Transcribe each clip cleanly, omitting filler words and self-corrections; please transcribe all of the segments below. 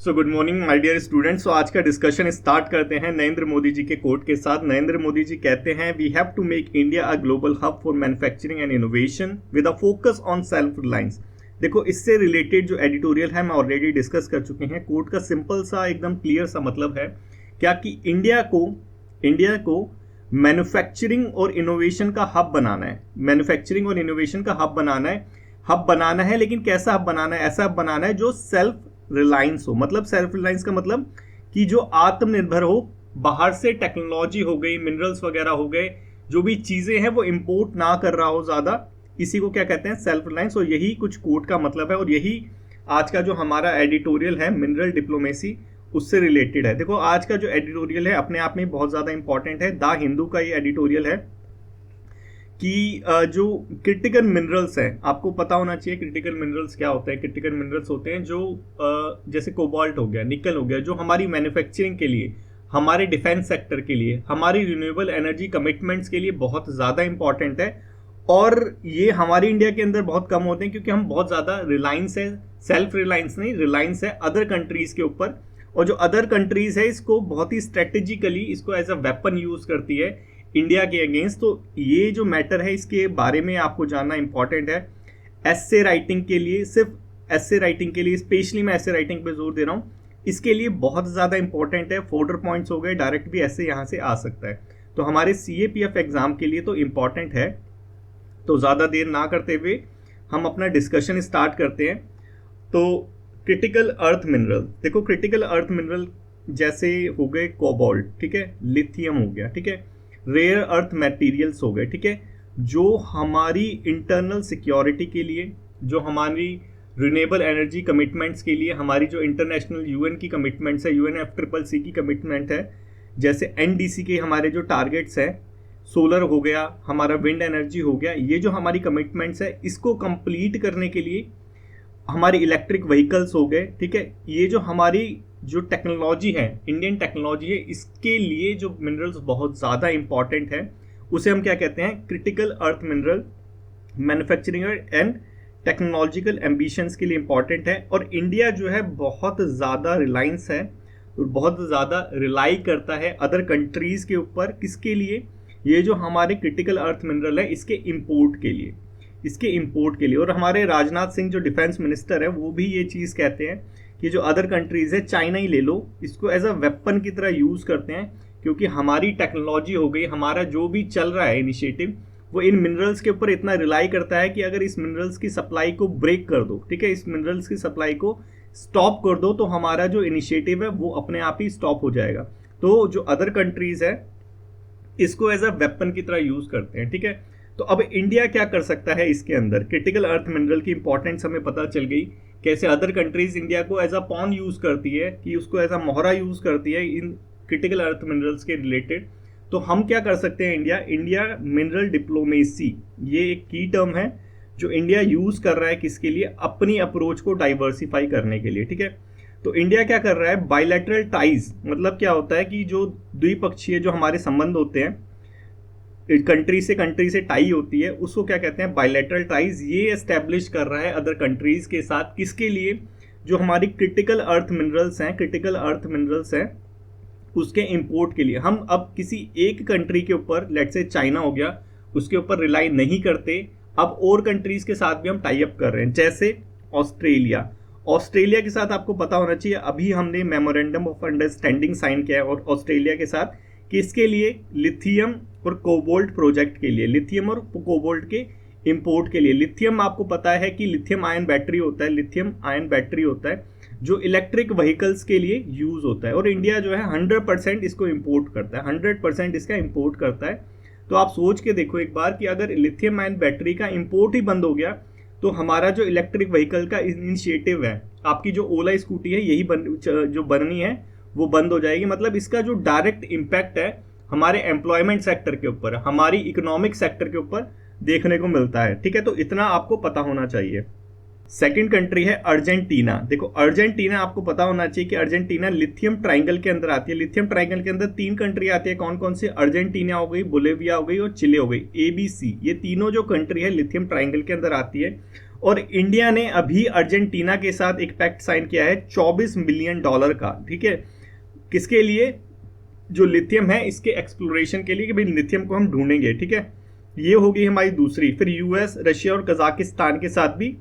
So good morning my dear students. So आज का discussion start करते हैं नरेंद्र मोदी जी के कोट के साथ। नरेंद्र मोदी जी कहते हैं we have to make India a global hub for manufacturing and innovation with a focus on self reliance. देखो, इससे रिलेटेड जो एडिटोरियल है मैं ऑलरेडी डिस्कस कर चुके हैं। कोट का सिंपल सा एकदम क्लियर सा मतलब है क्या कि इंडिया को मैन्युफैक्चरिंग और इनोवेशन का हब बनाना है। मैन्युफैक्चरिंग और इनोवेशन का हब बनाना है लेकिन कैसा हब बनाना है? ऐसा हब बनाना है जो सेल्फ रिलायंस हो। मतलब सेल्फ रिलायंस का मतलब कि जो आत्मनिर्भर हो, बाहर से टेक्नोलॉजी हो गई, मिनरल्स वगैरह हो गए, जो भी चीजें हैं वो इंपोर्ट ना कर रहा हो ज्यादा, इसी को क्या कहते हैं? Self reliance. और यही कुछ कोट का मतलब है और यही आज का जो हमारा एडिटोरियल है मिनरल डिप्लोमेसी उससे रिलेटेड है। देखो, आज का जो एडिटोरियल है अपने आप में बहुत ज्यादा इंपॉर्टेंट है। द हिंदू का ये एडिटोरियल है कि जो क्रिटिकल मिनरल्स हैं, आपको पता होना चाहिए क्रिटिकल मिनरल्स क्या होते हैं। क्रिटिकल मिनरल्स होते हैं जो जैसे कोबाल्ट हो गया, निकल हो गया, जो हमारी मैन्युफैक्चरिंग के लिए, हमारे डिफेंस सेक्टर के लिए, हमारी रिन्यूएबल एनर्जी कमिटमेंट्स के लिए बहुत ज़्यादा इंपॉर्टेंट है। और ये हमारे इंडिया के अंदर बहुत कम होते हैं क्योंकि हम बहुत ज़्यादा रिलायंस है, सेल्फ रिलायंस नहीं, रिलायंस है अदर कंट्रीज़ के ऊपर। और जो अदर कंट्रीज़ है इसको बहुत ही स्ट्रेटेजिकली इसको एज अ वेपन यूज़ करती है इंडिया के अगेंस्ट। तो ये जो मैटर है इसके बारे में आपको जानना इंपॉर्टेंट है। एस्से राइटिंग के लिए, सिर्फ एस्से राइटिंग के लिए, स्पेशली मैं एस्से राइटिंग पे जोर दे रहा हूँ, इसके लिए बहुत ज़्यादा इंपॉर्टेंट है। फोल्डर पॉइंट्स हो गए, डायरेक्ट भी ऐसे यहाँ से आ सकता है। तो हमारे CAPF एग्जाम के लिए तो इंपॉर्टेंट है। तो ज़्यादा देर ना करते हुए हम अपना डिस्कशन स्टार्ट करते हैं। तो क्रिटिकल अर्थ मिनरल, देखो क्रिटिकल अर्थ मिनरल जैसे हो गए कोबाल्ट, ठीक है, लिथियम हो गया, ठीक है, रेयर अर्थ मटेरियल्स हो गए, ठीक है, जो हमारी इंटरनल सिक्योरिटी के लिए, जो हमारी रिन्यूएबल एनर्जी कमिटमेंट्स के लिए, हमारी जो इंटरनेशनल UN की कमिटमेंट्स है, UNFCCC की कमिटमेंट है, जैसे NDC के हमारे जो टारगेट्स हैं, सोलर हो गया, हमारा विंड एनर्जी हो गया, ये जो हमारी कमिटमेंट्स है इसको कंप्लीट करने के लिए हमारी इलेक्ट्रिक व्हीकल्स हो गए, ठीक है, ये जो हमारी जो टेक्नोलॉजी है, इंडियन टेक्नोलॉजी है, इसके लिए जो मिनरल्स बहुत ज़्यादा इंपॉर्टेंट है उसे हम क्या कहते हैं? Critical earth mineral. Manufacturing and technological ambitions के लिए इंपॉर्टेंट है। और इंडिया जो है बहुत ज़्यादा रिलायंस है और बहुत ज़्यादा रिलाई करता है अदर कंट्रीज़ के ऊपर। किसके लिए? ये जो हमारे क्रिटिकल अर्थ मिनरल है इसके इम्पोर्ट के लिए, इसके इंपोर्ट के लिए। और हमारे राजनाथ सिंह जो डिफेंस मिनिस्टर है वो भी ये चीज़ कहते हैं कि जो अदर कंट्रीज़ है, चाइना ही ले लो, इसको एज अ वेपन की तरह यूज़ करते हैं क्योंकि हमारी टेक्नोलॉजी हो गई, हमारा जो भी चल रहा है इनिशिएटिव, वो इन मिनरल्स के ऊपर इतना रिलाई करता है कि अगर इस मिनरल्स की सप्लाई को ब्रेक कर दो, ठीक है, इस मिनरल्स की सप्लाई को स्टॉप कर दो, तो हमारा जो इनिशिएटिव है वो अपने आप ही स्टॉप हो जाएगा। तो जो अदर कंट्रीज़ है इसको एज अ वेपन की तरह यूज़ करते हैं, ठीक है। तो अब इंडिया क्या कर सकता है इसके अंदर? क्रिटिकल अर्थ मिनरल की इंपॉर्टेंस हमें पता चल गई, कैसे अदर कंट्रीज इंडिया को एज अ पॉन यूज करती है, कि उसको एज अ मोहरा यूज करती है इन क्रिटिकल अर्थ मिनरल्स के रिलेटेड। तो हम क्या कर सकते हैं? इंडिया मिनरल डिप्लोमेसी, ये एक की टर्म है जो इंडिया यूज कर रहा है किसके लिए? अपनी अप्रोच को डाइवर्सिफाई करने के लिए, ठीक है। तो इंडिया क्या कर रहा है? बायलैटरल टाइज, मतलब क्या होता है कि जो द्विपक्षीय जो हमारे संबंध होते हैं, कंट्री से टाई होती है, उसको क्या कहते हैं? Bilateral ties. ये एस्टेब्लिश कर रहा है अदर कंट्रीज के साथ, किसके लिए? जो हमारी क्रिटिकल अर्थ मिनरल्स हैं उसके इंपोर्ट के लिए। हम अब किसी एक कंट्री के ऊपर, लेट्स से चाइना हो गया, उसके ऊपर रिलाई नहीं करते, अब और कंट्रीज के साथ भी हम टाई अप कर रहे हैं। जैसे ऑस्ट्रेलिया के साथ आपको पता होना चाहिए, अभी हमने मेमोरेंडम ऑफ अंडरस्टैंडिंग साइन किया है और ऑस्ट्रेलिया के साथ, किसके लिए? लिथियम और कोबाल्ट प्रोजेक्ट के लिए, लिथियम और कोबाल्ट के इंपोर्ट के लिए। लिथियम आपको पता है कि लिथियम आयन बैटरी होता है जो इलेक्ट्रिक व्हीकल्स के लिए यूज होता है। और इंडिया जो है 100% इसको इंपोर्ट करता है, 100% इसका इंपोर्ट करता है। तो आप सोच के देखो एक बार कि अगर लिथियम आयन बैटरी का इंपोर्ट ही बंद हो गया तो हमारा जो इलेक्ट्रिक व्हीकल का इनिशिएटिव है, आपकी जो ओला स्कूटी है यही जो बननी है वो बंद हो जाएगी। मतलब इसका जो डायरेक्ट इम्पैक्ट है हमारे एम्प्लॉयमेंट सेक्टर के ऊपर, हमारी इकोनॉमिक सेक्टर के ऊपर देखने को मिलता है, ठीक है। तो इतना आपको पता होना चाहिए। सेकंड कंट्री है अर्जेंटीना। देखो, अर्जेंटीना आपको पता होना चाहिए कि अर्जेंटीना लिथियम ट्राइंगल के अंदर आती है। लिथियम ट्राइंगल के अंदर 3 कंट्री आती है। कौन कौन सी? अर्जेंटीना हो गई, बोलिविया हो गई और चिले हो गई, ABC। ये तीनों जो कंट्री है लिथियम ट्राइंगल के अंदर आती है। और इंडिया ने अभी अर्जेंटीना के साथ एक पैक्ट साइन किया है $24 मिलियन का, ठीक है, किसके लिए, जो लिथियम है इसके एक्सप्लोरेशन के लिए, कि भाई लिथियम को हम ढूंढेंगे, ठीक है। ये हो गई हमारी दूसरी। फिर यूएस, रशिया और कजाकिस्तान के साथ भी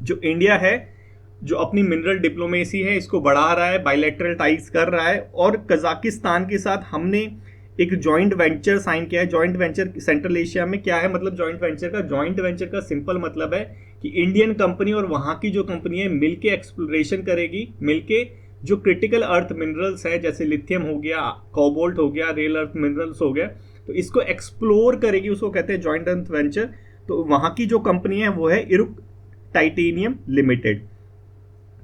जो इंडिया है, जो अपनी मिनरल डिप्लोमेसी है इसको बढ़ा रहा है, बायलैटरल टाइज कर रहा है। और कजाकिस्तान के साथ हमने एक जॉइंट वेंचर साइन किया है। जॉइंट वेंचर सेंट्रल एशिया में क्या है मतलब जॉइंट वेंचर का सिंपल मतलब है कि इंडियन कंपनी और वहां की जो कंपनी है मिलके एक्सप्लोरेशन करेगी, मिलके जो क्रिटिकल अर्थ मिनरल्स है जैसे लिथियम हो गया, कोबाल्ट हो गया, रेल अर्थ मिनरल्स हो गया, तो इसको एक्सप्लोर करेगी, उसको कहते हैं जॉइंट अर्थ वेंचर। तो वहां की जो कंपनी है वो है इरुक टाइटेनियम लिमिटेड।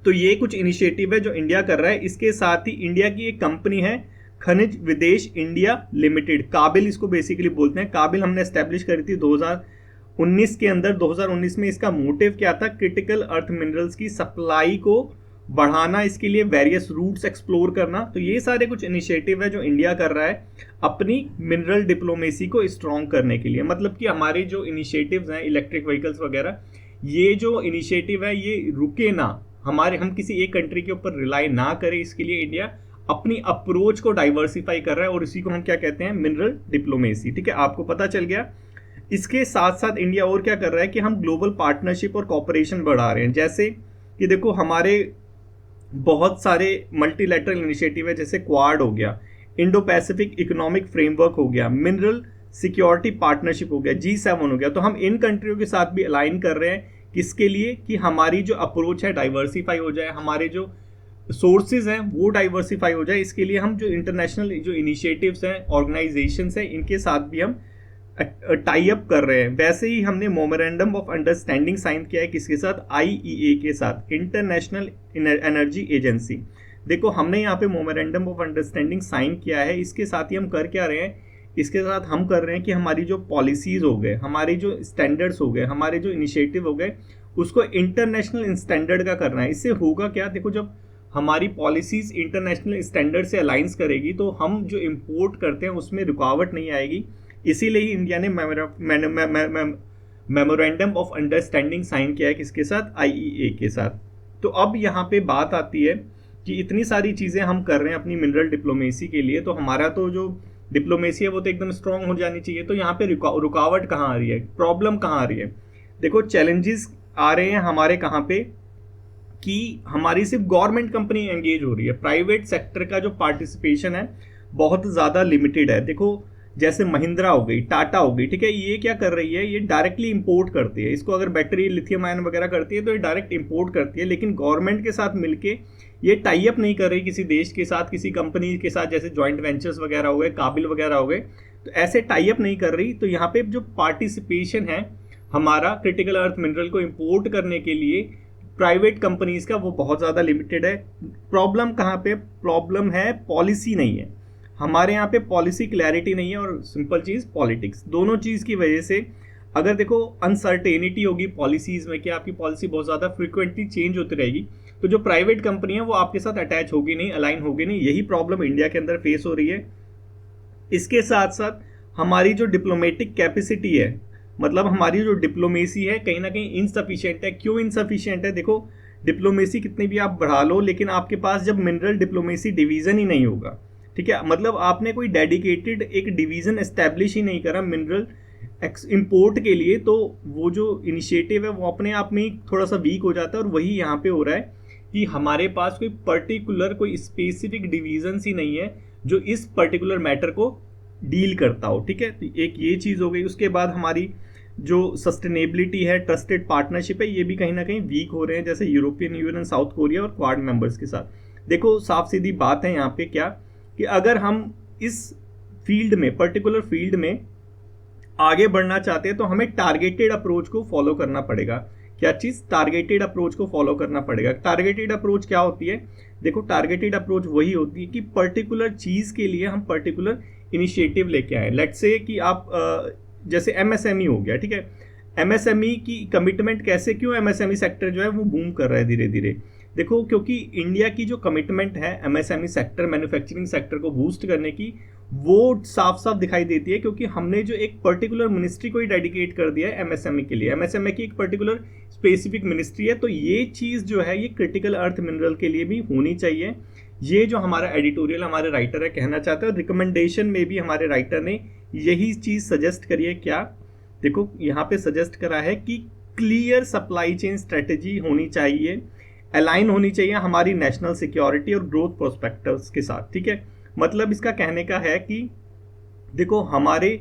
तो ये कुछ इनिशिएटिव है जो इंडिया कर रहा है। इसके साथ ही इंडिया की एक कंपनी है खनिज विदेश इंडिया लिमिटेड, काबिल इसको बेसिकली बोलते हैं। काबिल हमने एस्टेब्लिश करी थी 2019 के अंदर। 2019 में इसका मोटिव क्या था, क्रिटिकल अर्थ मिनरल्स की सप्लाई को बढ़ाना, इसके लिए वेरियस रूट्स एक्सप्लोर करना। तो ये सारे कुछ इनिशिएटिव है जो इंडिया कर रहा है अपनी मिनरल डिप्लोमेसी को स्ट्रॉन्ग करने के लिए। मतलब कि हमारे जो इनिशिएटिव्स हैं इलेक्ट्रिक व्हीकल्स वगैरह, ये जो इनिशिएटिव है ये रुके ना, हम किसी एक कंट्री के ऊपर रिलाई ना करें, इसके लिए इंडिया अपनी अप्रोच को डाइवर्सिफाई कर रहा है और इसी को हम क्या कहते हैं, मिनरल डिप्लोमेसी, ठीक है, आपको पता चल गया। इसके साथ साथ इंडिया और क्या कर रहा है कि हम ग्लोबल पार्टनरशिप और कॉपरेशन बढ़ा रहे हैं। जैसे कि देखो हमारे बहुत सारे मल्टीलैटरल इनिशिएटिव है, जैसे क्वाड हो गया, इंडो पैसिफिक इकोनॉमिक फ्रेमवर्क हो गया, मिनरल सिक्योरिटी पार्टनरशिप हो गया, G7 हो गया। तो हम इन कंट्रियों के साथ भी अलाइन कर रहे हैं, किसके लिए, कि हमारी जो अप्रोच है डाइवर्सिफाई हो जाए, हमारे जो सोर्सेज हैं वो डाइवर्सिफाई हो जाए। इसके लिए हम जो इंटरनेशनल जो इनिशिएटिव्स हैं, ऑर्गेनाइजेशंस हैं, इनके साथ भी हम टाई अप कर रहे हैं। वैसे ही हमने मेमोरेंडम ऑफ अंडरस्टैंडिंग साइन किया है किसके साथ, IEA के साथ, इंटरनेशनल एनर्जी एजेंसी। देखो हमने यहाँ पे मेमोरेंडम ऑफ अंडरस्टैंडिंग साइन किया है, इसके साथ ही हम कर क्या रहे हैं, इसके साथ हम कर रहे हैं कि हमारी जो पॉलिसीज हो गए, हमारी जो स्टैंडर्ड्स हो गए, हमारे जो इनिशिएटिव हो गए, उसको इंटरनेशनल स्टैंडर्ड का करना है। इससे होगा क्या, देखो जब हमारी पॉलिसीज इंटरनेशनल स्टैंडर्ड से अलाइंस करेगी तो हम जो इम्पोर्ट करते हैं उसमें रुकावट नहीं आएगी। इसीलिए ही इंडिया ने मेमोरेंडम ऑफ अंडरस्टैंडिंग साइन किया है किसके साथ, IEA के साथ। तो अब यहाँ पे बात आती है कि इतनी सारी चीज़ें हम कर रहे हैं अपनी मिनरल डिप्लोमेसी के लिए, तो हमारा तो जो डिप्लोमेसी है वो तो एकदम स्ट्रांग हो जानी चाहिए। तो यहाँ पे रुकावट कहाँ आ रही है, प्रॉब्लम कहाँ आ रही है, देखो चैलेंजेस आ रहे हैं हमारे कहाँ पे, कि हमारी सिर्फ गवर्नमेंट कंपनी एंगेज हो रही है, प्राइवेट सेक्टर का जो पार्टिसिपेशन है बहुत ज़्यादा लिमिटेड है। देखो जैसे महिंद्रा हो गई, टाटा हो गई, ठीक है, ये क्या कर रही है, ये डायरेक्टली इंपोर्ट करती है। इसको अगर बैटरी लिथियम आयन वगैरह करती है तो ये डायरेक्ट इंपोर्ट करती है, लेकिन गवर्नमेंट के साथ मिलके ये टाई अप नहीं कर रही किसी देश के साथ, किसी कंपनी के साथ, जैसे जॉइंट वेंचर्स वगैरह हो गए, काबिल वगैरह हो गए, तो ऐसे टाई अप नहीं कर रही। तो यहाँ पे जो पार्टिसिपेशन है हमारा क्रिटिकल अर्थ मिनरल को इंपोर्ट करने के लिए प्राइवेट कंपनीज का, वो बहुत ज़्यादा लिमिटेड है। प्रॉब्लम कहाँ पे, प्रॉब्लम है पॉलिसी नहीं है हमारे यहाँ पे, पॉलिसी क्लैरिटी नहीं है, और सिंपल चीज़ पॉलिटिक्स, दोनों चीज़ की वजह से अगर देखो अनसर्टेनिटी होगी पॉलिसीज़ में कि आपकी पॉलिसी बहुत ज़्यादा फ्रिक्वेंटली चेंज होती रहेगी, तो जो प्राइवेट कंपनी है वो आपके साथ अटैच होगी नहीं, अलाइन होगी नहीं। यही प्रॉब्लम इंडिया के अंदर फेस हो रही है। इसके साथ साथ हमारी जो डिप्लोमेटिक कैपेसिटी है, मतलब हमारी जो डिप्लोमेसी है कहीं ना कहीं इनसफिशिएंट है। क्यों इनसफिशिएंट है, देखो डिप्लोमेसी कितनी भी आप बढ़ा लो, लेकिन आपके पास जब मिनरल डिप्लोमेसी डिवीज़न ही नहीं होगा, ठीक है, मतलब आपने कोई डेडिकेटेड एक डिवीज़न एस्टैब्लिश ही नहीं करा मिनरल इंपोर्ट के लिए, तो वो जो इनिशिएटिव है वो अपने आप में ही थोड़ा सा वीक हो जाता है। और वही यहाँ पे हो रहा है कि हमारे पास कोई पर्टिकुलर, कोई स्पेसिफिक डिवीजन ही नहीं है जो इस पर्टिकुलर मैटर को डील करता हो, ठीक है। तो एक ये चीज़ हो गई। उसके बाद हमारी जो सस्टेनेबिलिटी है, ट्रस्टेड पार्टनरशिप है, ये भी कहीं ना कहीं वीक हो रहे हैं, जैसे यूरोपियन यूनियन, साउथ कोरिया और क्वाड मेंबर्स के साथ। देखो साफ सीधी बात है यहाँ पे क्या, कि अगर हम इस फील्ड में, पर्टिकुलर फील्ड में आगे बढ़ना चाहते हैं तो हमें टारगेटेड अप्रोच को फॉलो करना पड़ेगा। क्या चीज़, टारगेटेड अप्रोच को फॉलो करना पड़ेगा। टारगेटेड अप्रोच क्या होती है, देखो टारगेटेड अप्रोच वही होती है कि पर्टिकुलर चीज़ के लिए हम पर्टिकुलर इनिशिएटिव लेके आए। लेट्स से कि आप जैसे MSME हो गया, ठीक है, MSME की कमिटमेंट कैसे, क्यों MSME सेक्टर जो है वो बूम कर रहा है धीरे धीरे, देखो क्योंकि इंडिया की जो कमिटमेंट है एमएसएमई सेक्टर, मैन्युफैक्चरिंग सेक्टर को बूस्ट करने की, वो साफ साफ दिखाई देती है, क्योंकि हमने जो एक पर्टिकुलर मिनिस्ट्री को ही डेडिकेट कर दिया है एमएसएमई के लिए। एमएसएमई की एक पर्टिकुलर स्पेसिफिक मिनिस्ट्री है, तो ये चीज़ जो है ये क्रिटिकल अर्थ मिनरल के लिए भी होनी चाहिए। ये जो हमारा एडिटोरियल हमारे राइटर है कहना चाहते हैं, और रिकमेंडेशन में भी हमारे राइटर ने यही चीज़ सजेस्ट करी है। क्या, देखो यहाँ पे सजेस्ट करा है कि क्लियर सप्लाई चेन स्ट्रेटेजी होनी चाहिए, अलाइन होनी चाहिए हमारी नेशनल सिक्योरिटी और ग्रोथ प्रोस्पेक्टिव्स के साथ। ठीक है, मतलब इसका कहने का है कि देखो हमारे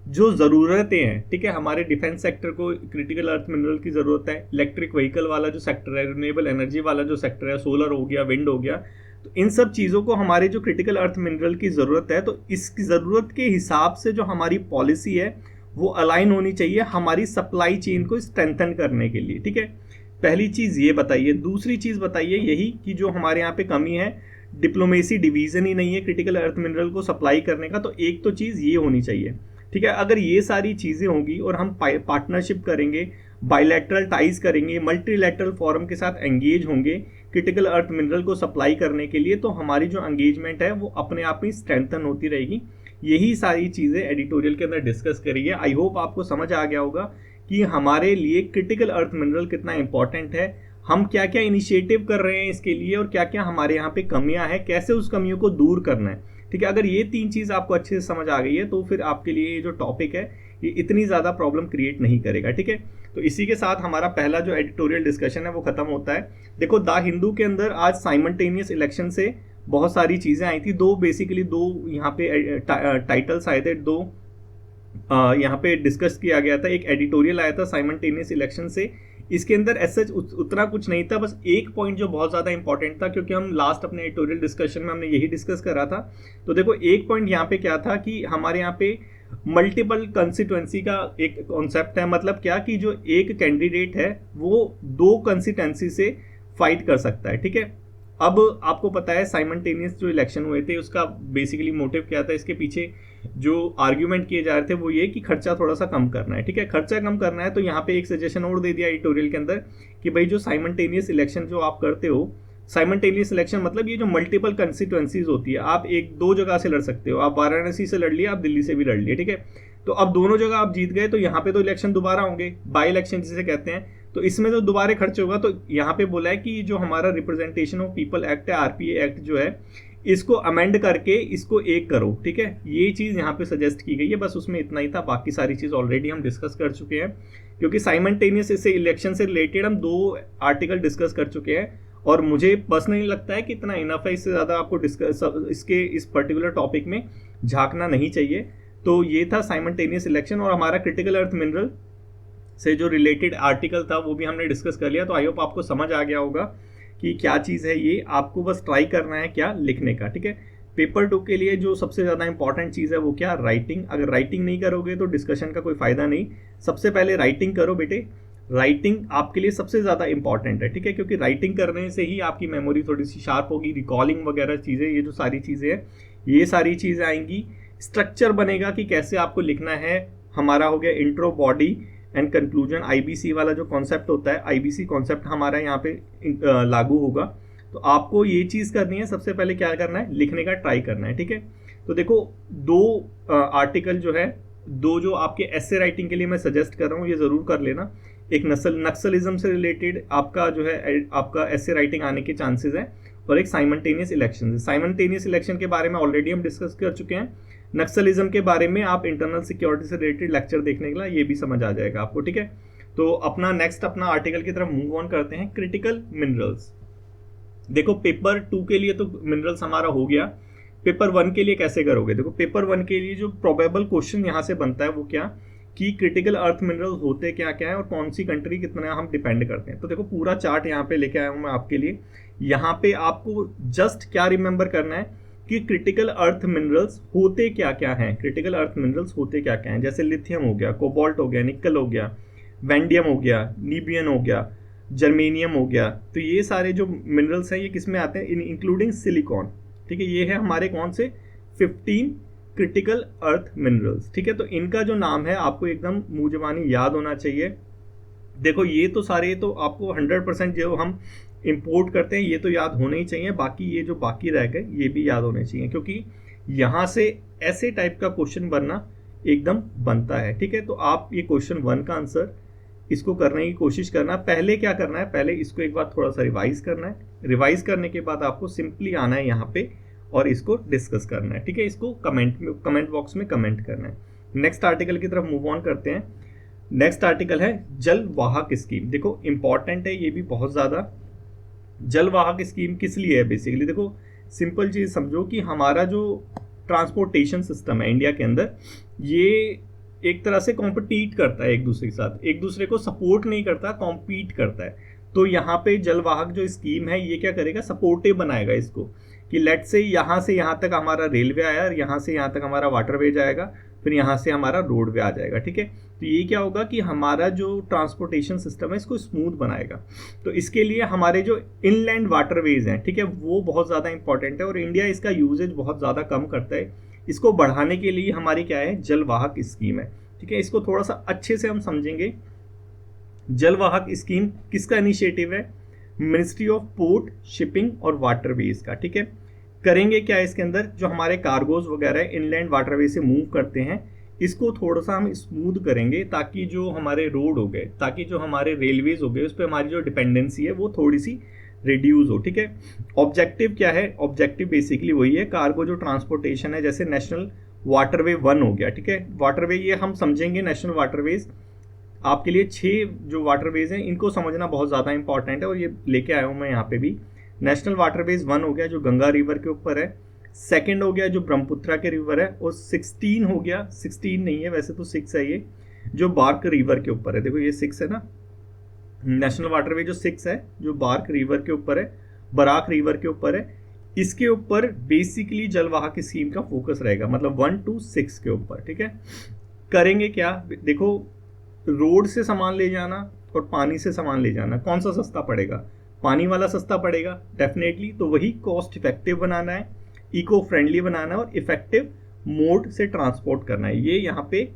जो ज़रूरतें हैं, ठीक है, हमारे डिफेंस सेक्टर को क्रिटिकल अर्थ मिनरल की ज़रूरत है, इलेक्ट्रिक व्हीकल वाला जो सेक्टर है, रिन्यूएबल एनर्जी वाला जो सेक्टर है, सोलर हो गया, विंड हो गया, तो इन सब चीज़ों को हमारे जो क्रिटिकल अर्थ मिनरल की ज़रूरत है, तो इसकी ज़रूरत के हिसाब से जो हमारी पॉलिसी है वो अलाइन होनी चाहिए हमारी सप्लाई चेन को स्ट्रेंथन करने के लिए। ठीक है, पहली चीज़ ये बताइए। दूसरी चीज़ बताइए यही कि जो हमारे यहाँ पे कमी है, डिप्लोमेसी डिवीज़न ही नहीं है क्रिटिकल अर्थ मिनरल को सप्लाई करने का, तो एक तो चीज़ ये होनी चाहिए। ठीक है, अगर ये सारी चीज़ें होंगी और हम पार्टनरशिप करेंगे, बायलैटरल टाइज करेंगे, मल्टीलैटरल फोरम के साथ एंगेज होंगे क्रिटिकल अर्थ मिनरल को सप्लाई करने के लिए, तो हमारी जो एंगेजमेंट है वो अपने आप ही स्ट्रेंथन होती रहेगी। यही सारी चीज़ें एडिटोरियल के अंदर डिस्कस करी है। आई होप आपको समझ आ गया होगा कि हमारे लिए क्रिटिकल अर्थ मिनरल कितना इंपॉर्टेंट है, हम क्या क्या इनिशिएटिव कर रहे हैं इसके लिए, और क्या क्या हमारे यहाँ पे कमियां हैं, कैसे उस कमियों को दूर करना है। ठीक है, अगर ये तीन चीज़ आपको अच्छे से समझ आ गई है तो फिर आपके लिए ये जो टॉपिक है ये इतनी ज़्यादा प्रॉब्लम क्रिएट नहीं करेगा। ठीक है, तो इसी के साथ हमारा पहला जो एडिटोरियल डिस्कशन है वो खत्म होता है। देखो द हिंदू के अंदर आज साइमल्टेनियस इलेक्शन से बहुत सारी चीज़ें आई थी, दो यहाँ पे टाइटल्स आए थे, दो यहाँ पे डिस्कस किया गया था। एक एडिटोरियल आया था साइमल्टेनियस इलेक्शन से, इसके अंदर ऐसा उतना कुछ नहीं था, बस एक पॉइंट जो बहुत ज़्यादा इंपॉर्टेंट था, क्योंकि हम लास्ट अपने एडिटोरियल डिस्कशन में हमने यही डिस्कस करा था। तो देखो एक पॉइंट यहाँ पे क्या था कि हमारे यहाँ पे मल्टीपल कंस्टिट्यूएंसी का एक कॉन्सेप्ट है। मतलब क्या कि जो एक कैंडिडेट है वो दो कंस्टिट्यूएंसी से फाइट कर सकता है। ठीक है, अब आपको पता है साइमल्टेनियस जो इलेक्शन हुए थे उसका बेसिकली मोटिव क्या था, इसके पीछे जो आर्ग्यूमेंट किए जा रहे थे वो ये कि खर्चा थोड़ा सा कम करना है। ठीक है, खर्चा कम करना है, तो यहाँ पे एक सजेशन और दे दिया एडिटोरियल के अंदर कि भाई जो साइमल्टेनियस इलेक्शन जो आप करते हो, साइमल्टेनियस इलेक्शन मतलब ये जो मल्टीपल कंस्टिट्यूएंसीज होती है, आप एक दो जगह से लड़ सकते हो, आप वाराणसी से लड़ लिया, आप दिल्ली से भी लड़ लिए। ठीक है, तो अब दोनों जगह आप जीत गए, तो यहाँ पे तो इलेक्शन दोबारा होंगे, बाई इलेक्शन जिसे कहते हैं, तो इसमें तो दोबारा खर्च होगा। तो यहाँ पे बोला है कि जो हमारा रिप्रेजेंटेशन ऑफ पीपल एक्ट है, आरपीए एक्ट जो है, इसको अमेंड करके इसको एक करो। ठीक है, ये चीज़ यहाँ पे सजेस्ट की गई है, बस उसमें इतना ही था, बाकी सारी चीज़ ऑलरेडी हम डिस्कस कर चुके हैं, क्योंकि साइमल्टेनियस इससे इलेक्शन से रिलेटेड हम 2 आर्टिकल डिस्कस कर चुके हैं, और मुझे पर्सनली लगता है कि इतना इनफ है, इससे ज़्यादा आपको इसके इस पर्टिकुलर टॉपिक में झांकना नहीं चाहिए। तो ये था साइमल्टेनियस इलेक्शन, और हमारा क्रिटिकल अर्थ मिनरल से जो रिलेटेड आर्टिकल था वो भी हमने डिस्कस कर लिया। तो आई होप आपको समझ आ गया होगा कि क्या चीज़ है ये, आपको बस ट्राई करना है क्या लिखने का। ठीक है, पेपर 2 के लिए जो सबसे ज़्यादा इंपॉर्टेंट चीज़ है वो क्या, राइटिंग। अगर राइटिंग नहीं करोगे तो डिस्कशन का कोई फ़ायदा नहीं, सबसे पहले राइटिंग करो बेटे, राइटिंग आपके लिए सबसे ज़्यादा इंपॉर्टेंट है। ठीक है, क्योंकि राइटिंग करने से ही आपकी मेमोरी थोड़ी सी शार्प होगी, रिकॉलिंग वगैरह चीज़ें, ये जो सारी चीज़ें हैं ये सारी चीज़ें आएंगी, स्ट्रक्चर बनेगा कि कैसे आपको लिखना है। हमारा हो गया intro, body and conclusion, IBC वाला जो कॉन्सेप्ट होता है, आईबीसी कॉन्सेप्ट हमारा यहाँ पे लागू होगा। तो आपको ये चीज़ करनी है, सबसे पहले क्या करना है, लिखने का ट्राई करना है। ठीक है, तो देखो 2 आर्टिकल जो है, 2 जो आपके एसे राइटिंग के लिए मैं सजेस्ट कर रहा हूँ, ये ज़रूर कर लेना। एक नक्सलिज्म से रिलेटेड आपका जो है आपका एसे राइटिंग आने के चांसेस हैं, और एक साइमल्टेनियस इलेक्शन। साइमल्टेनियस इलेक्शन के बारे में ऑलरेडी हम डिस्कस कर चुके हैं, नक्सलिज्म के बारे में आप इंटरनल सिक्योरिटी से रिलेटेड लेक्चर देखने के लिए ये भी समझ आ जाएगा आपको। ठीक है, तो अपना आर्टिकल की तरफ मूव ऑन करते हैं, क्रिटिकल मिनरल्स। देखो पेपर 2 के लिए तो मिनरल्स हमारा हो गया, पेपर 1 के लिए कैसे करोगे। देखो पेपर 1 के लिए जो प्रोबेबल क्वेश्चन यहाँ से बनता है वो क्या, कि क्रिटिकल अर्थ मिनरल होते क्या क्या है और कौन सी कंट्री कितना हम डिपेंड करते हैं। तो देखो पूरा चार्ट यहाँ पे लेके आया हूँ मैं आपके लिए। यहाँ पे आपको जस्ट क्या रिमेंबर करना है कि क्रिटिकल अर्थ मिनरल्स होते क्या क्या हैं, क्रिटिकल अर्थ मिनरल्स होते क्या क्या हैं। जैसे लिथियम हो गया, कोबाल्ट हो गया, निकल हो गया, वैंडियम हो गया, नीबियन हो गया, जर्मेनियम हो गया। तो ये सारे जो मिनरल्स हैं ये किस में आते हैं, इंक्लूडिंग सिलिकॉन। ठीक है, ये है हमारे कौन से 15 क्रिटिकल अर्थ मिनरल्स। ठीक है, तो इनका जो नाम है आपको एकदम मुंह ज़बानी याद होना चाहिए। देखो ये तो सारे तो आपको 100% जो हम इंपोर्ट करते हैं, ये तो याद होने ही चाहिए, बाकी ये जो बाकी रह गए ये भी याद होने चाहिए, क्योंकि यहाँ से ऐसे टाइप का क्वेश्चन बनना एकदम बनता है। ठीक है, तो आप ये क्वेश्चन 1 का आंसर इसको करने की कोशिश करना। पहले क्या करना है, पहले इसको एक बार थोड़ा सा रिवाइज करना है, रिवाइज करने के बाद आपको सिंपली आना है यहाँ पे और इसको डिस्कस करना है। ठीक है, इसको कमेंट बॉक्स में कमेंट करना है। नेक्स्ट आर्टिकल की तरफ मूव ऑन करते हैं। नेक्स्ट आर्टिकल है जल वाहक स्कीम। देखो इंपॉर्टेंट है ये भी बहुत ज़्यादा। जल वाहक स्कीम किस लिए है? बेसिकली देखो सिंपल चीज़ समझो कि हमारा जो ट्रांसपोर्टेशन सिस्टम है इंडिया के अंदर, ये एक तरह से कॉम्पिटिट करता है एक दूसरे के साथ, एक दूसरे को सपोर्ट नहीं करता, कॉम्पीट करता है। तो यहाँ पे जलवाहक जो स्कीम है ये क्या करेगा, सपोर्टिव बनाएगा इसको, कि लेट से यहाँ तक हमारा रेलवे आया, यहाँ से यहाँ तक हमारा वाटरवे जाएगा, फिर यहाँ से हमारा रोडवे आ जाएगा। ठीक है, तो ये क्या होगा कि हमारा जो ट्रांसपोर्टेशन सिस्टम है इसको स्मूथ बनाएगा। तो इसके लिए हमारे जो इनलैंड वाटरवेज हैं, ठीक है, वो बहुत ज़्यादा इंपॉर्टेंट है और इंडिया इसका यूजेज बहुत ज़्यादा कम करता है। इसको बढ़ाने के लिए हमारी क्या है, जलवाहक स्कीम है। ठीक है, इसको थोड़ा सा अच्छे से हम समझेंगे। जलवाहक स्कीम किसका इनिशिएटिव है? मिनिस्ट्री ऑफ पोर्ट, शिपिंग और वाटरवेज का। ठीक है, करेंगे क्या इसके अंदर, जो हमारे कार्गोज वगैरह इनलैंड वाटरवे से मूव करते हैं इसको थोड़ा सा हम स्मूथ करेंगे, ताकि जो हमारे रोड हो गए, ताकि जो हमारे रेलवेज हो गए, उस पर हमारी जो डिपेंडेंसी है वो थोड़ी सी रिड्यूस हो। ठीक है, ऑब्जेक्टिव क्या है? ऑब्जेक्टिव बेसिकली वही है, कार्गो जो ट्रांसपोर्टेशन है, जैसे नेशनल वाटरवे 1 हो गया। ठीक है, वाटरवे ये हम समझेंगे नेशनल वाटरवेज। आपके लिए 6 जो वाटरवेज हैं इनको समझना बहुत ज़्यादा इंपॉर्टेंट है और ये लेके आया हूँ मैं यहाँ पे भी। नेशनल वाटरवेज 1 हो गया जो गंगा रिवर के ऊपर है, सेकंड हो गया जो ब्रह्मपुत्रा के रिवर है, और 16 हो गया, 16 नहीं है वैसे तो 6 है ये, जो बार्क रिवर के ऊपर है। देखो ये 6 है ना, नेशनल वाटरवे जो 6 है जो बार्क रिवर के ऊपर है, बराक रिवर के ऊपर है, इसके ऊपर बेसिकली जलवाहक स्कीम का फोकस रहेगा, मतलब 1 to 6 के ऊपर। ठीक है, करेंगे क्या, देखो रोड से सामान ले जाना और पानी से सामान ले जाना, कौन सा सस्ता पड़ेगा? पानी वाला सस्ता पड़ेगा डेफिनेटली। तो वही कॉस्ट इफेक्टिव बनाना है, इको फ्रेंडली बनाना है और इफेक्टिव मोड से ट्रांसपोर्ट करना है। ये यहाँ पे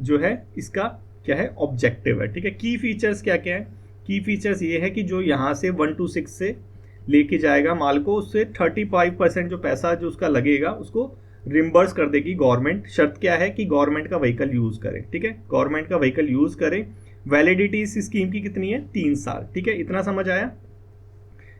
जो है इसका क्या है, ऑब्जेक्टिव है। ठीक है, की फीचर्स क्या क्या है? की फीचर्स ये है कि जो यहाँ से 1 to 6 से लेके जाएगा माल को, उससे 35% जो पैसा जो उसका लगेगा उसको रिम्बर्स कर देगी गवर्नमेंट। शर्त क्या है कि गवर्नमेंट का व्हीकल यूज करें। ठीक है, गवर्नमेंट का व्हीकल यूज करें। वैलिडिटी इस स्कीम की कितनी है? 3 साल। ठीक है, इतना समझ आया।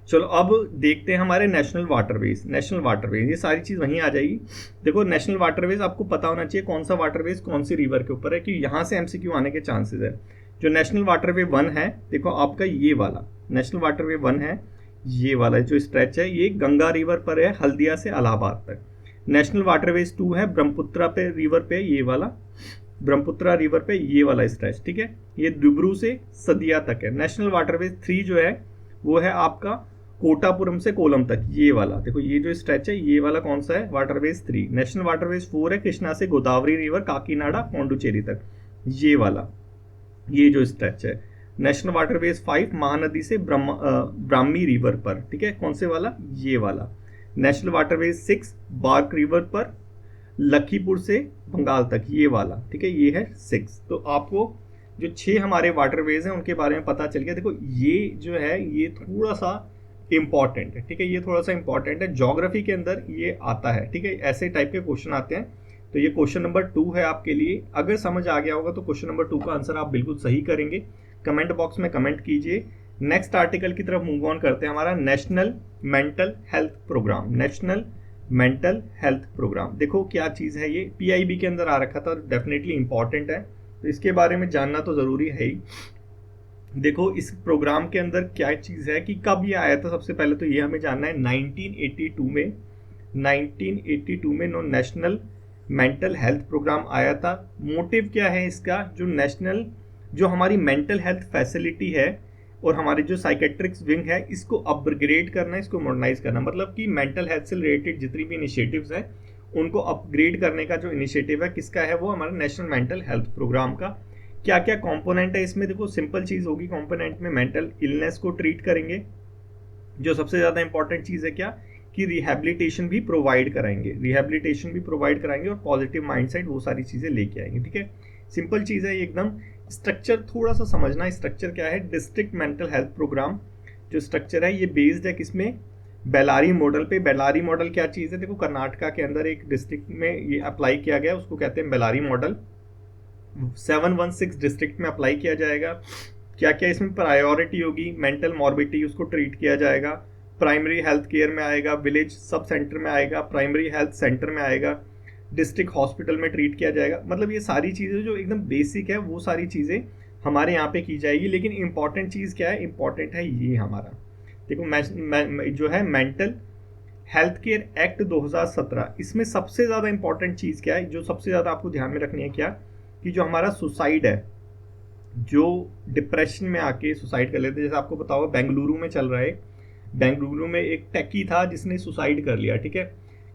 चलो अब देखते हैं हमारे नेशनल वाटरवेज। नेशनल वाटरवेज ये सारी चीज़ वहीं आ जाएगी। देखो नेशनल वाटरवेज आपको पता होना चाहिए कौन सा वाटरवेज कौन सी रिवर के ऊपर है, कि यहाँ से एमसीक्यू आने के चांसेस है। जो नेशनल वाटरवे 1 है, देखो आपका ये वाला नेशनल वाटरवे 1 है, ये वाला जो स्ट्रेच है ये गंगा रिवर पर है, हल्दिया से इलाहाबाद तक। नेशनल वाटरवेज 2 है ब्रह्मपुत्रा पे रिवर पे, ये वाला ब्रह्मपुत्रा रिवर पे ये वाला स्ट्रेच। ठीक है, ये दुबरू से सदिया तक है। नेशनल वाटरवेज 3 जो है वो है आपका कोटापुरम से कोलम तक, ये वाला। देखो ये जो स्ट्रेच है ये वाला कौन सा है? वाटरवेज 3। नेशनल वाटरवेज 4 है कृष्णा से गोदावरी रिवर, काकीनाडा, पौंडुचेरी तक, ये वाला, ये जो स्ट्रेच है। नेशनल वाटरवेज 5 महानदी से ब्राह्मी रिवर पर। ठीक है, कौन से वाला? ये वाला। नेशनल वाटरवेज 6 बार्क रिवर पर लखीपुर से बंगाल तक, ये वाला। ठीक है, ये है 6। तो आपको जो 6 हमारे वाटरवेज हैं उनके बारे में पता चल गया। देखो ये जो है ये थोड़ा सा इंपॉर्टेंट है। ठीक है, ये थोड़ा सा इंपॉर्टेंट है, ज्योग्राफी के अंदर ये आता है। ठीक है, ऐसे टाइप के क्वेश्चन आते हैं। तो ये क्वेश्चन नंबर 2 है आपके लिए। अगर समझ आ गया होगा तो क्वेश्चन नंबर 2 का आंसर आप बिल्कुल सही करेंगे। कमेंट बॉक्स में कमेंट कीजिए। नेक्स्ट आर्टिकल की तरफ मूव ऑन करते हैं। हमारा national mental health program. National mental health program, देखो क्या चीज़ है ये, पीआईबी के अंदर आ रखा था और डेफिनेटली इंपॉर्टेंट है, तो इसके बारे में जानना तो ज़रूरी है ही। देखो इस प्रोग्राम के अंदर क्या चीज़ है कि कब ये आया था, सबसे पहले तो ये हमें जानना है। 1982 में, 1982 में नेशनल मेंटल हेल्थ प्रोग्राम आया था। मोटिव क्या है इसका? जो नेशनल जो हमारी मेंटल हेल्थ फैसिलिटी है और हमारी जो साइकेट्रिक्स विंग है इसको अपग्रेड करना, इसको मॉडर्नाइज करना। मतलब कि मेंटल हेल्थ से रिलेटेड जितनी भी इनिशिएटिव्स हैं उनको अपग्रेड करने का जो इनिशिएटिव है किसका है? वो हमारा नेशनल मेंटल हेल्थ प्रोग्राम का। क्या क्या कंपोनेंट है इसमें? देखो सिंपल चीज़ होगी कंपोनेंट में, मेंटल इलनेस को ट्रीट करेंगे। जो सबसे ज़्यादा इंपॉर्टेंट चीज़ है क्या कि रिहैबिलिटेशन भी प्रोवाइड कराएंगे, रिहैबिलिटेशन भी प्रोवाइड कराएंगे और पॉजिटिव माइंडसेट वो सारी चीज़ें लेके आएंगे। ठीक है, सिंपल चीज़ है एकदम। स्ट्रक्चर थोड़ा सा समझना, स्ट्रक्चर क्या है? डिस्ट्रिक्ट मेंटल हेल्थ प्रोग्राम जो स्ट्रक्चर है ये बेस्ड है किसमें, बेलारी मॉडल पे। बेलारी मॉडल क्या चीज़ है, देखो कर्नाटका के अंदर एक डिस्ट्रिक्ट में ये अप्लाई किया गया, उसको कहते हैं बेलारी मॉडल। 716 डिस्ट्रिक्ट में अप्लाई किया जाएगा। क्या क्या इसमें प्रायोरिटी होगी, मेंटल मॉर्बिडिटी उसको ट्रीट किया जाएगा, प्राइमरी हेल्थ केयर में आएगा, विलेज सब सेंटर में आएगा, प्राइमरी हेल्थ सेंटर में आएगा, डिस्ट्रिक्ट हॉस्पिटल में ट्रीट किया जाएगा। मतलब ये सारी चीज़ें जो एकदम बेसिक है वो सारी चीज़ें हमारे यहाँ पे की जाएगी। लेकिन इंपॉर्टेंट चीज़ क्या है, इंपॉर्टेंट है ये हमारा, देखो जो है मेंटल हेल्थ केयर एक्ट 2017, इसमें सबसे ज़्यादा इंपॉर्टेंट चीज़ क्या है, जो सबसे ज़्यादा आपको ध्यान में रखनी है क्या, कि जो हमारा सुसाइड है, जो डिप्रेशन में आके सुसाइड कर लेते हैं, जैसे आपको पता होगा बेंगलुरु में चल रहा है, बेंगलुरु में एक टेकी था जिसने सुसाइड कर लिया, ठीक है,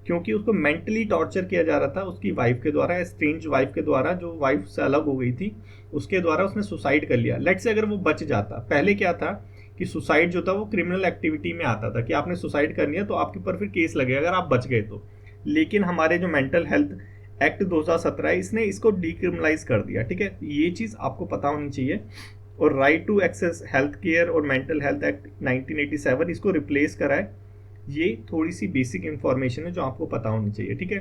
क्योंकि उसको मेंटली टॉर्चर किया जा रहा था उसकी वाइफ के द्वारा, स्ट्रेंज वाइफ के द्वारा, जो वाइफ से अलग हो गई थी उसके द्वारा उसने सुसाइड कर लिया। लेट्स से अगर वो बच जाता, पहले क्या था कि सुसाइड जो था वो क्रिमिनल एक्टिविटी में आता था, कि आपने सुसाइड करनी है तो आपके ऊपर फिर केस लगेगा अगर आप बच गए तो। लेकिन हमारे जो मेंटल हेल्थ एक्ट 2017 है इसने इसको डीक्रिमिनलाइज कर दिया, ठीक है, ये चीज़ आपको पता होनी चाहिए। और right to access health care और मेंटल हेल्थ एक्ट 1987 इसको रिप्लेस करा है। ये थोड़ी सी बेसिक इंफॉर्मेशन है जो आपको पता होनी चाहिए, ठीक है।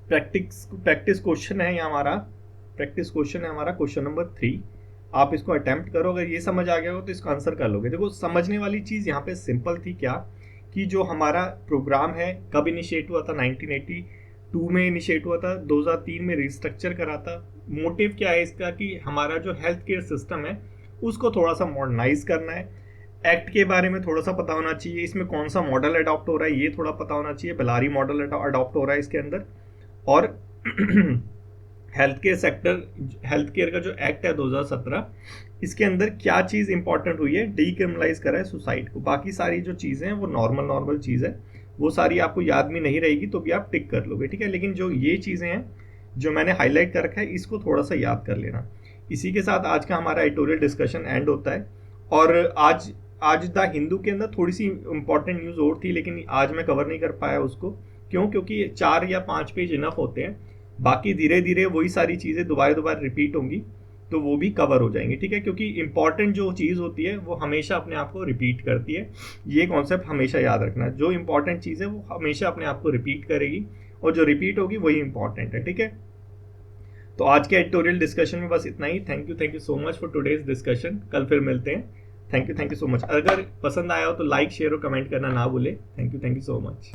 प्रैक्टिस क्वेश्चन है हमारा, प्रैक्टिस क्वेश्चन है हमारा क्वेश्चन नंबर 3। आप इसको अटेम्प्ट करो, अगर ये समझ आ गया हो तो इसको आंसर कर लोगे। देखो समझने वाली चीज़ यहाँ पे सिंपल थी, क्या कि जो हमारा प्रोग्राम है कब इनिशिएट हुआ था, 1982 में इनिशिएट हुआ था, 2003 में रिस्ट्रक्चर करा था। मोटिव क्या है इसका, कि हमारा जो हेल्थ केयर सिस्टम है उसको थोड़ा सा मॉडर्नाइज करना है। एक्ट के बारे में थोड़ा सा पता होना चाहिए, इसमें कौन सा मॉडल अडॉप्ट हो रहा है ये थोड़ा पता होना चाहिए, बेलारी मॉडल अडॉप्ट हो रहा है इसके अंदर। और health care sector, health care का जो एक्ट है 2017, इसके अंदर क्या चीज़ इंपॉर्टेंट हुई है, डीक्रिमिनलाइज करा है सुसाइड को। बाकी सारी जो चीज़ें हैं वो नॉर्मल चीज़ है, वो सारी आपको याद में नहीं रहेगी तो भी आप टिक कर लोगे, ठीक है। लेकिन जो ये चीज़ें हैं जो मैंने हाईलाइट कर रखा है इसको थोड़ा सा याद कर लेना। इसी के साथ आज का हमारा एडिटोरियल डिस्कशन एंड होता है। और आज द हिंदू के अंदर थोड़ी सी इंपॉर्टेंट न्यूज़ और थी, लेकिन आज मैं कवर नहीं कर पाया उसको। क्यों? क्योंकि 4 या 5 पेज इनफ होते हैं, बाकी धीरे धीरे वही सारी चीज़ें दोबारा रिपीट होंगी तो वो भी कवर हो जाएंगी, ठीक है। क्योंकि इंपॉर्टेंट जो चीज़ होती है वो हमेशा अपने आप को रिपीट करती है, ये कॉन्सेप्ट हमेशा याद रखना। जो इंपॉर्टेंट चीज़ है वो हमेशा अपने आप को रिपीट करेगी और जो रिपीट होगी वही इंपॉर्टेंट है, ठीक है। तो आज के एडिटोरियल डिस्कशन में बस इतना ही। Thank you so much for today's discussion. कल फिर मिलते हैं। Thank you so much. अगर पसंद आया हो तो लाइक शेयर और कमेंट करना ना भूले। Thank you so much.